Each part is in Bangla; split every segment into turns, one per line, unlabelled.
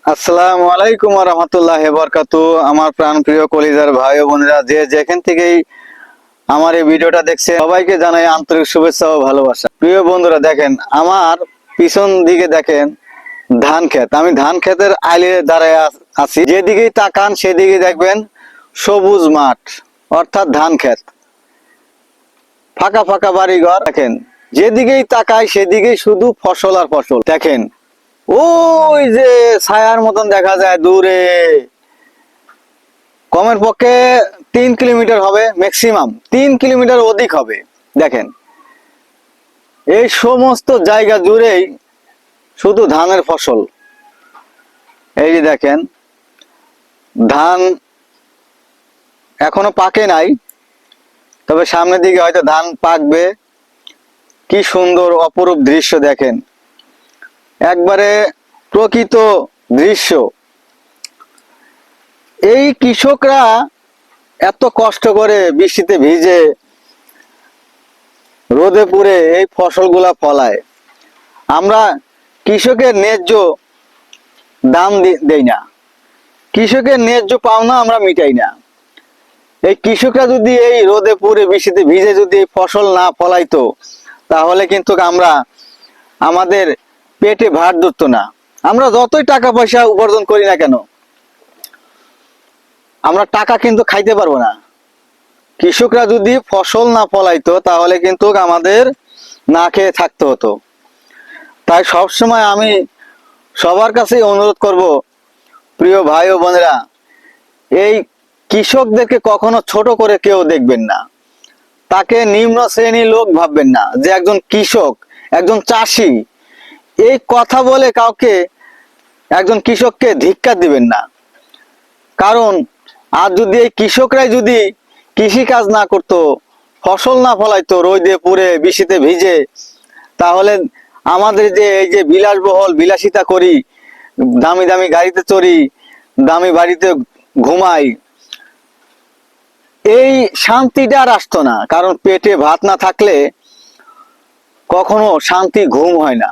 আসসালামু আলাইকুম ওয়া রাহমাতুল্লাহি ওয়া বারাকাতুহু। আমার প্রাণপ্রিয় কলিজার ভাই ও বোনেরা, যে যেখান থেকেই আমার এই ভিডিওটা দেখছেন, সবাইকে জানাই আন্তরিক শুভেচ্ছা ও ভালোবাসা। প্রিয় বন্ধুরা, দেখেন আমার পিছন দিকে দেখেন ধান ক্ষেত। আমি ধান ক্ষেতের আইলে দাঁড়ায় আছি। যেদিকেই তাকান সেদিকে দেখবেন সবুজ মাঠ, অর্থাৎ ধান ক্ষেত। ফাঁকা ফাঁকা বাড়িঘর। দেখেন যেদিকেই তাকাই সেদিকেই শুধু ফসল আর ফসল। দেখেন ওই যে ছায়ার মতন দেখা যায় দূরে, কমের পক্ষে 3 কিলোমিটার হবে, ম্যাক্সিমাম 3 কিলোমিটার অধিক হবে। দেখেন এই সমস্ত জায়গা জুড়েই শুধু ধানের ফসল। এই যে দেখেন ধান এখনো পাকে নাই, তবে সামনের দিকে হয়তো ধান পাকবে। কি সুন্দর অপরূপ দৃশ্য দেখেন, একবারে প্রকৃত দৃশ্য। এই কৃষকরা এত কষ্ট করে বৃষ্টিতে ভিজে রোদে পুড়ে এই ফসলগুলা ফলায়। আমরা কৃষকের ন্যায্য দাম দেই না, কৃষকের ন্যায্য পাওনা আমরা মিটাই না। এই কৃষকরা যদি এই রোদে পুড়ে বৃষ্টিতে ভিজে যদি ফসল না ফলাইতো, তাহলে কিন্তু আমরা আমাদের পেটে ভাত ধরতো না। আমরা যতই টাকা পয়সা উপার্জন করি না কেন, আমরা টাকা কিন্তু খাইতে পারবো না। কৃষকরা যদি ফসল না ফলাইতো তাহলে কিন্তু আমাদের না খেয়ে থাকতে হতো। তাই সবসময় আমি সবার কাছে অনুরোধ করব, প্রিয় ভাই ও বোনেরা, এই কৃষকদেরকে কখনো ছোট করে কেউ দেখবেন না, তাকে নিম্ন শ্রেণীর লোক ভাববেন না। যে একজন কৃষক, একজন চাষি, এই কথা বলে কাউকে, একজন কৃষককে ধিক্কার দিবেন না। কারণ আর যদি এই কৃষকরাই যদি কৃষি কাজ না করতো, ফসল না ফলাইতো রোদে পুড়ে বৃষ্টিতে ভিজে, তাহলে আমাদের যে এই যে বিলাসবহুল বিলাসিতা করি, দামি দামি গাড়িতে চড়ি, দামি বাড়িতে ঘুমাই, এই শান্তিটা আর আসতো না। কারণ পেটে ভাত না থাকলে কখনো শান্তি ঘুম হয় না।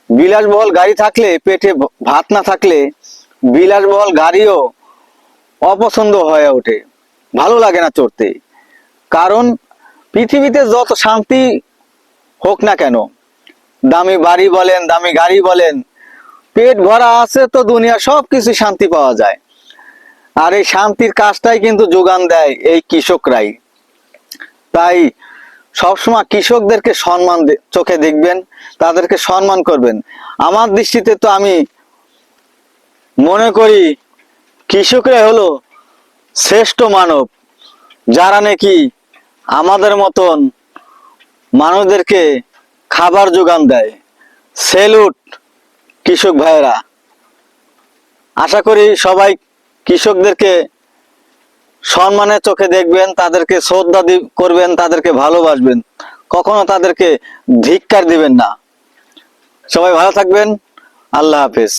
বিলাসবহুল গাড়ি থাকলে, পেটে ভাত না থাকলে বিলাসবহুল গাড়িও অপছন্দ হয়ে ওঠে, ভালো লাগে না চড়তে। কারণ পৃথিবীতে যত শান্তি হোক না কেন, দামি বাড়ি বলেন, দামি গাড়ি বলেন, পেট ভরা আছে তো দুনিয়া সবকিছু শান্তি পাওয়া যায়। আর এই শান্তির কাজটাই কিন্তু যোগান দেয় এই কৃষকরাই। তাই সবসময় কৃষকদেরকে সম্মান চোখে দেখবেন, তাদেরকে সম্মান করবেন। আমার দৃষ্টিতে তো আমি মনে করি কৃষকরাই হলো শ্রেষ্ঠ মানব, যারা নাকি আমাদের মতন মানুষদেরকে খাবার যোগান দেয়। সেলুট কৃষক ভাইয়েরা। আশা করি সবাই কৃষকদেরকে সম্মানের চোখে দেখবেন, তাদেরকে শ্রদ্ধা করবেন, তাদেরকে ভালোবাসবেন, কখনো তাদেরকে ধিক্কার দিবেন না। সবাই ভালো থাকবেন। আল্লাহ হাফেজ।